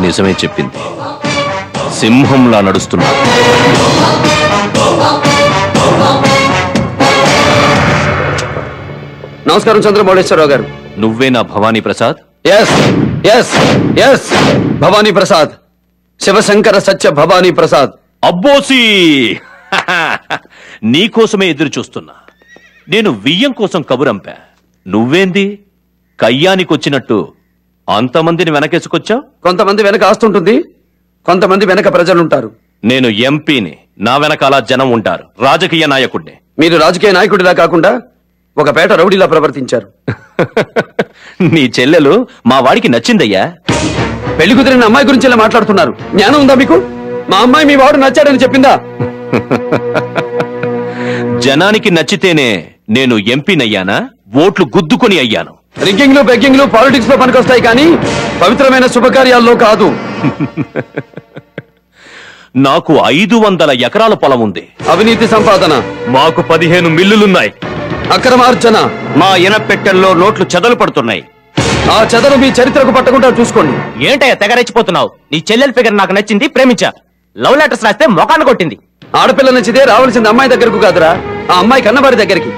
నిజమే చెప్పింది. సింహంలా నడుస్తున్నా. నమస్కారం చంద్రమౌళేశ్వరరావు గారు. నువ్వేనా Bhavani Prasad? Yes yes yes, Bhavani Prasad, Shivashankara Satya Bhavani Prasad. అబ్బోసి, నీకోసమే ఎదురు చూస్తున్నా. నేను వియ్యం కోసం కబురంపా. నువ్వేంది కయ్యానికొచ్చినట్టు అంతమందిని వెనకేసుకొచ్చావు? కొంతమంది వెనక ఆస్తుంటుంది, కొంతమంది వెనక ప్రజలుంటారు. నేను ఎంపీని, నా వెనకాల జనం ఉంటారు. రాజకీయ నాయకుడిని. మీరు రాజకీయ నాయకుడిలా కాకుండా ఒక పేట రౌడీలా ప్రవర్తించారు. నీ చెల్లెలు మా వాడికి నచ్చిందయ్యా. పెళ్లి కుదిరిన అమ్మాయి గురించి ఇలా మాట్లాడుతున్నారు. జ్ఞానం ఉందా మీకు? మా అమ్మాయి మీ వాడు నచ్చాడని చెప్పిందా? జనానికి నచ్చితేనే నేను ఎంపీనయ్యానా? ఓట్లు గుద్దుకొని అయ్యాను. రిగ్గింగ్లు బెగ్గింగ్లు పాలిటిక్స్ లో పనికొస్తాయి, కానీ పవిత్రమైన శుభకార్యాల్లో కాదు. నాకు 500 ఎకరాల పొలం ఉంది. అవినీతి సంపాదన. మాకు 15 మిల్లులున్నాయి. అక్రమార్జన. మా ఇనపెట్టెల్లో నోట్లు చెదలు పడుతున్నాయి. ఆ చెదలు మీ చరిత్రకు పట్టకుండా చూసుకోండి. ఏంటయ్యా తెగరెచ్చిపోతున్నావు? నీ చెల్లెల ఫిగర్ నాకు నచ్చింది, ప్రేమించా. లవ్ లెటర్స్ రాస్తే మొఖాన్ని కొట్టింది. ఆడపిల్ల నచ్చితే రావాల్సింది అమ్మాయి దగ్గరకు కాదురా, ఆ అమ్మాయి కన్నవారి దగ్గరికి.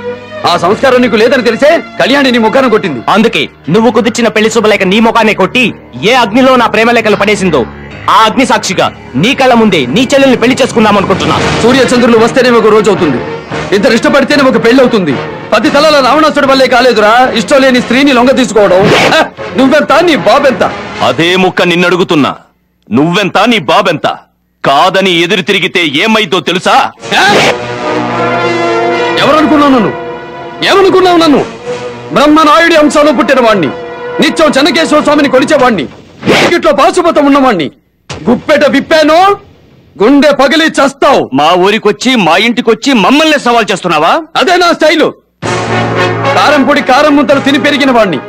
ఆ సంస్కారం నీకు లేదని తెలిసే కళ్యాణి నీ ముఖాన్ని కొట్టింది. అందుకే నువ్వు కుదిర్చిన పెళ్లి శుభలేఖ నీ ముఖాన్ని కొట్టి ఏ అగ్నిలో నా ప్రేమ లేఖలు పడేసిందో ఆ అగ్ని సాక్షిగా నీ కళ్ళ ముందే నీ చెల్లెల్ని పెళ్లి చేసుకుందాం అనుకుంటున్నా. సూర్యచంద్రులు వస్తేనే ఒక రోజు అవుతుంది, ఇద్దరు ఇష్టపడితేనే ఒక పెళ్లి అవుతుంది. 10 తలల రావణాసుడి వల్లే కాలేదురా ఇష్టం లేని స్త్రీని లొంగ తీసుకోవడం. నువ్వెంత, నీ బాబెంత? అదే ముక్క నిన్నడుగుతున్నా. నువ్వెంత, నీ బాబెంత? కాదని ఎదురు తిరిగితే ఏమైందో తెలుసా? ఎవరనుకున్నావు నన్ను? ఏమనుకున్నావు నన్ను? బ్రహ్మనాయుడి అంశంలో పుట్టిన వాణ్ణి, నిత్యం చెన్నకేశ్వర స్వామిని కొలిచేవాణ్ణి, టికెట్లో పాశుపతం ఉన్నవాణ్ణి. గుప్పెట విప్పాను, గుండె పగిలి చస్తావు. మా ఊరికొచ్చి మా ఇంటికొచ్చి మమ్మల్ని సవాల్ చేస్తున్నావా? అదే నా స్టైలు. కారం పొడి కారం ముద్దలు తిని పెరిగిన వాణ్ణి.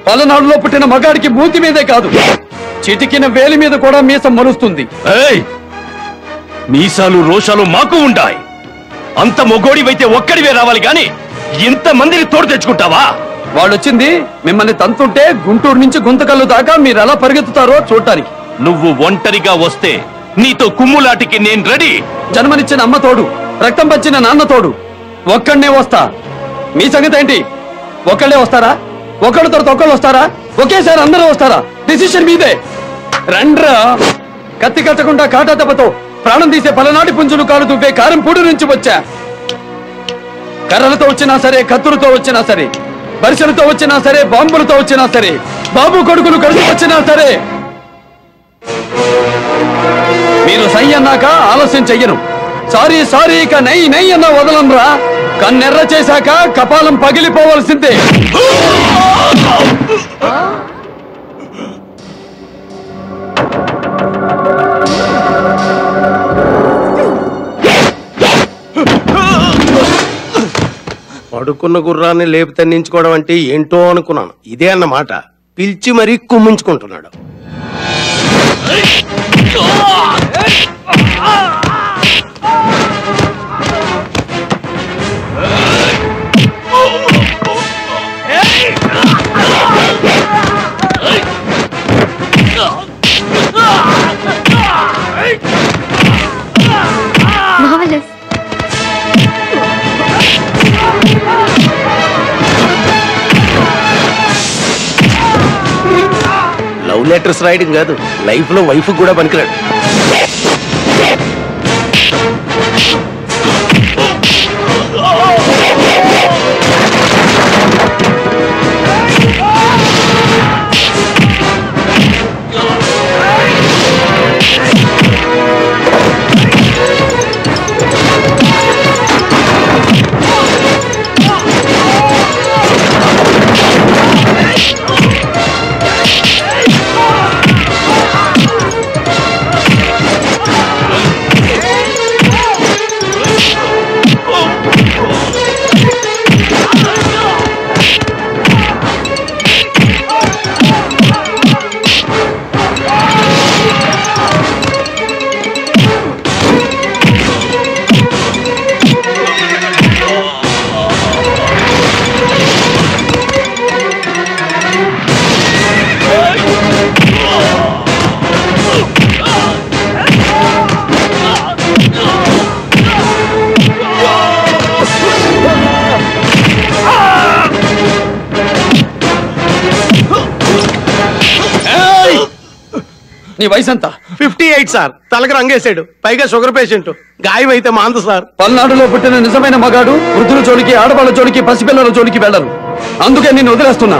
పలనాడులో పుట్టిన మగాడికి మూతి మీదే కాదు, చిటికిన వేలి మీద కూడా మీసం మరుస్తుంది. మీసాలు రోషాలు మాకు ఉంటాయి. అంత మొగోడివైతే ఒక్కడివే రావాలి గాని ఇంతమందిని తోడు తెచ్చుకుంటావా? వాళ్ళొచ్చింది మిమ్మల్ని తంతుంటే గుంటూరు నుంచి గుంతకల్లు దాకా మీరు ఎలా పరిగెత్తుతారో చూడటానికి. నువ్వు ఒంటరిగా వస్తే నీతో కుమ్ములాటికి నేను రెడీ. జన్మనిచ్చిన అమ్మ తోడు, రక్తం పంచిన నాన్న తోడు, ఒక్కడనే వస్తా. మీ సంగతి ఏంటి? ఒక్కళ్ళే వస్తారా? ఒకళ్ళ తర్వాత ఒకళ్ళు వస్తారా? ఒకేసారి అందరూ వస్తారా? డిసిషన్ మీదే. రండ్రా. కత్తి కట్టకుండా కాటా దెబ్బతో ప్రాణం తీసే పలనాటి పుంజులు కాలు దువ్వే కారం పూడి నుంచి వచ్చా. కర్రలతో వచ్చినా సరే, కత్తులతో వచ్చినా సరే, పరిసలతో వచ్చినా సరే, బాంబులతో వచ్చినా సరే, బాబు కొడుకులు కలిసి వచ్చినా సరే, మీరు సై అన్నాక ఆలస్యం చెయ్యను. సారీ సారీ ఇక నై నై అన్న వదలంరా. కన్నెర్ర చేశాక కపాలం పగిలిపోవలసిందే. పడుకున్న గుర్రాన్ని లేపి తన్నించుకోవడం అంటే ఏంటో అనుకున్నాను. ఇదే అన్నమాట. పిలిచి మరీ కుమ్మించుకుంటున్నాడు. లవ్ లెటర్స్ రాయడం కాదు, లైఫ్ లో వైఫ్ కూడా పనికిరాడు. నీ వయసు ఎంత? 58 సార్. తలకు రంగేశాడు, పైగా షుగర్ పేషెంట్. గాయం అయితే మాందు సార్. పల్నాడులో పుట్టిన నిజమైన మగాడు వృద్ధుల జోలికి, ఆడవాళ్ళ జోలికి, పసిపిల్లల జోలికి వెళ్ళరు. అందుకే నిన్ను వదిలేస్తున్నా.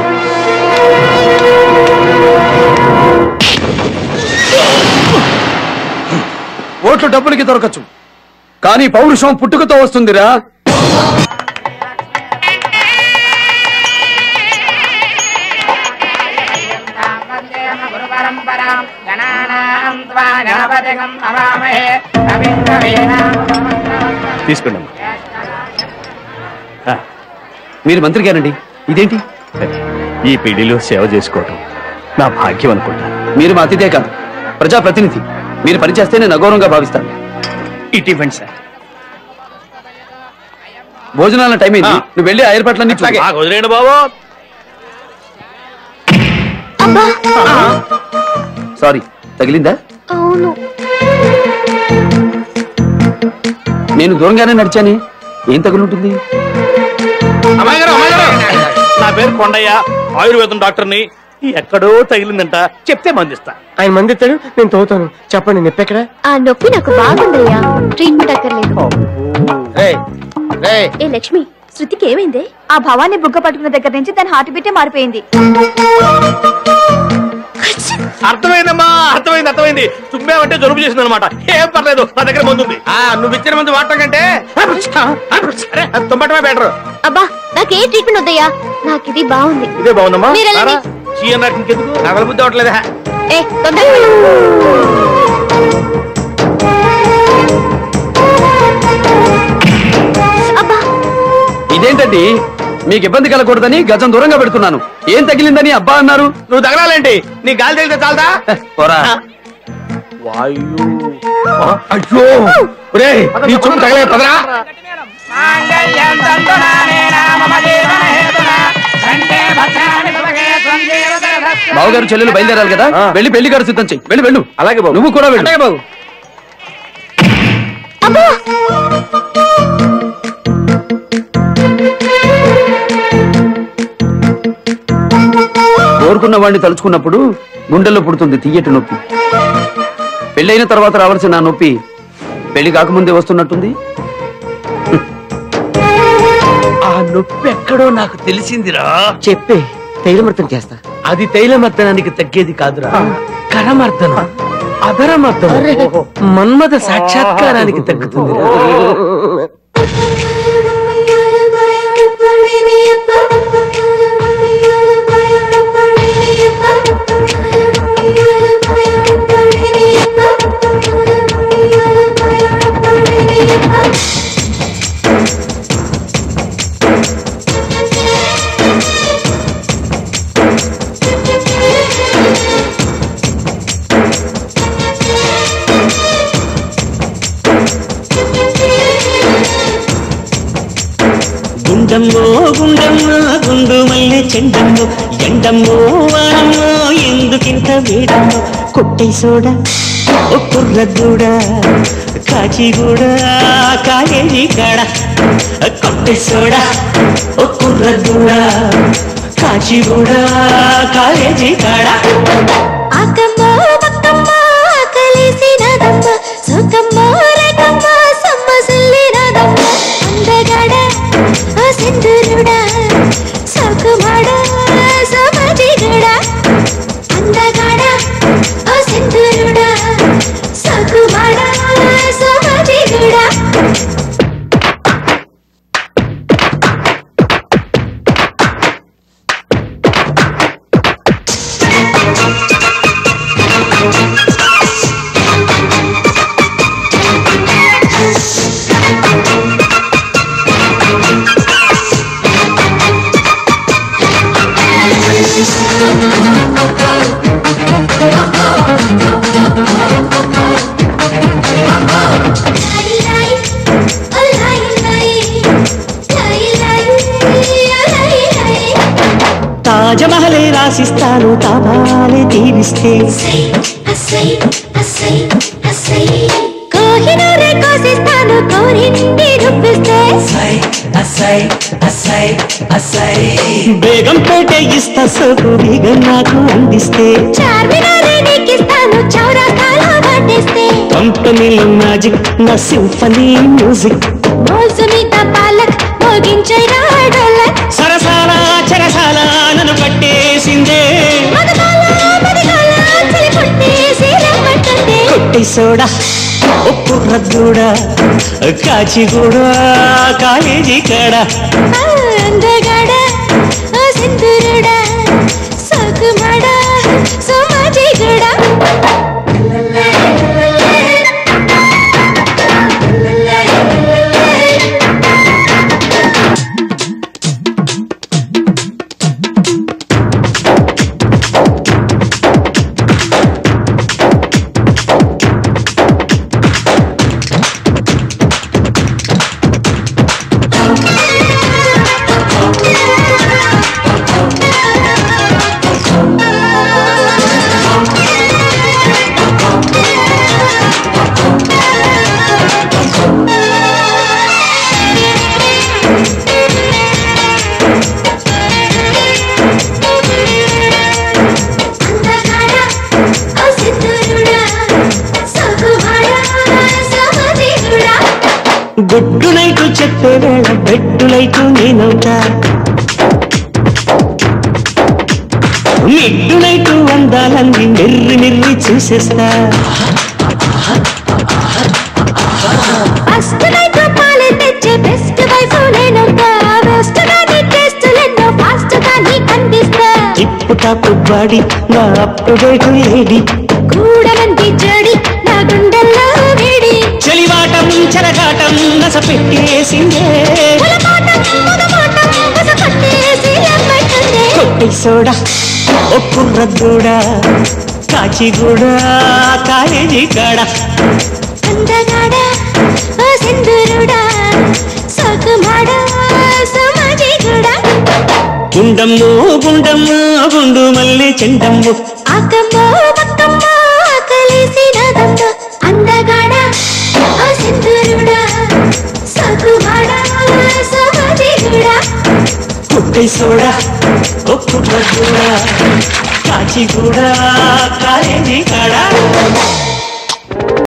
ఓట్లు డబ్బులకి దొరకచ్చు, కానీ పౌరుషం పుట్టుకతో వస్తుందిరా. తీసుకోండి. మీరు మంత్రి గారండి, ఇదేంటి? ఈ పీడిలో సేవ చేసుకోవటం నా భాగ్యం అనుకుంటా. మీరు మా అతిథే కాదు, ప్రజాప్రతినిధి. మీరు పనిచేస్తే నేను అగౌరవంగా భావిస్తాను. ఇటు ఇవ్వండి సార్. భోజనాల టైం అయింది, నువ్వు వెళ్ళి ఆ ఏర్పాట్లన్నీ చూడు. వదిలేండి బాబు. సారీ, తగిలిందా? అవును. నేను దూరంగానే నడిచానే, ఏం తగులుంటుంది? అమ్మాయి గారు, నా పేరు కొండయ్య, ఆయుర్వేదం డాక్టర్ని. ఎక్కడో తగిలిందంట, చెప్తే మందిస్తా. ఆయన మందిస్తాడు, నేను తోతాను. చెప్పండి, నొప్పి ఎక్కడ? ఆ నొప్పి నాకు బాగుందయ్యా, ట్రీట్మెంట్ అక్కర్లేదు. ఏ లక్ష్మి, శృతికి ఏమైంది? ఆ భవాన్ని బుగ్గ పట్టుకున్న దగ్గర నుంచి తన హార్ట్ బీటే మారిపోయింది. అర్థమైందమ్మా, అర్థమైంది. తుమ్మావంటే జలుబు చేసింది అనమాట. ఏం పర్లేదు, నా దగ్గర మందు ఉంది. నువ్వు ఇచ్చిన మందు వాడటం కంటే తుమ్మటమే బెటర్. అబ్బా, నాకే ట్రీట్మెంట్ వద్దయ్యా, నాకు ఇది బాగుంది. ఇదే బాగుందమ్మా. మీరు వెళ్ళండి. నాకు ఇంకెందుకు, నగల బుద్ధి అవట్లేదా? ఏ తొందరగా వెళ్ళు. అబ్బా, ఇదేంటండి, మీకు ఇబ్బంది కలగకూడదని గజం దూరంగా పెడుతున్నాను. ఏం తగిలిందని అబ్బా అన్నారు? నువ్వు తగలాలేంటి? నీ గాలి తగిలితే చాలదా? పోరా. అయ్యో నీ చుట్టూ తగలే పదరా. బావగారు చెల్లెలు బయలుదేరాలి కదా, వెళ్ళి పెళ్లి గారు సిద్ధం చెయ్యి. వెళ్ళి వెళ్ళు. అలాగే బాబు. నువ్వు కూడా వెళ్ళు. బాబు. కోరుకున్న వాడిని తలుచుకున్నప్పుడు గుండెల్లో పుడుతుంది తీయటి నొప్పి. పెళ్ళైన తర్వాత రావాల్సిన ఆ నొప్పి పెళ్లి కాకముందే వస్తున్నట్టుంది. ఆ నొప్పి ఎక్కడో నాకు తెలిసిందిరా. చెప్పే, తైలమర్దనం చేస్తా. అది తైలమర్దనానికి తగ్గేది కాదురా, కరమర్దనం, అధరమర్దనం, మన్మథ సాక్షాత్కారానికి తగ్గుతుందిరా. గుండమ్మో గుండమ్మో గుండు మల్లె చెండమ్మో ఎండమ్మో వానమ్మో ఎందుకింత వేడమ్మో కొట్టై సోడా ఓ కుర్రగూడ కాచిగూడ కాలేజీ కాడ కొట్టై సోడా ఓ కుర్రగూడ కాచిగూడ కాలేజీ కాడ. అక్కమ్మ బక్కమ్మ కలిసినదమ్మ, సుఖమ్మ రేఖమ్మ సమ్మసిల్లినదమ్మ, అందగాడ సింధురుడా సకుమాడ సమజిగడ, అందగాడ సింధురుడా సకుమాడ సమజిగడ. తాజమహలే రాసిస్తాను తాపాలే తీరిస్తే, కోహినూరే కోసిస్తాను కోరింటి రూపిస్తే, బేగం పేట ఇస్తా సోకు బీగం నాకు అందిస్తే కంపెనీలో మ్యాజిక్ నా సింఫనీ మ్యూజిక్ సరసాల చరసాల నన్ను పట్టేసిందే కొట్టి సోడా ఉప్పు రద్దూడా కాచిగూడా కాలేజీ కాడ గుడ్డు నైటు చెప్పే వేళ బెడ్డు లైటు నేనవుతా మిడ్డు నైటు అందాలన్నీ మెర్రి మెర్రి చూసేస్తా టిప్పు టాప్ బాడీ నా అప్ టు డేట్ లేడీ చలివాటం చెరగాటం నస పెట్టేసిందే కొట్టి సోడా ఒప్పు రద్దూడా కాచిగూడా కాలేజీ కాడ గుండమ్ము గుండమ్ము గుండు మళ్ళీ చెండమ్ము కొట్టి సోడా ఒప్పు రద్దూడా కాచిగూడా కాలేజీ కాడ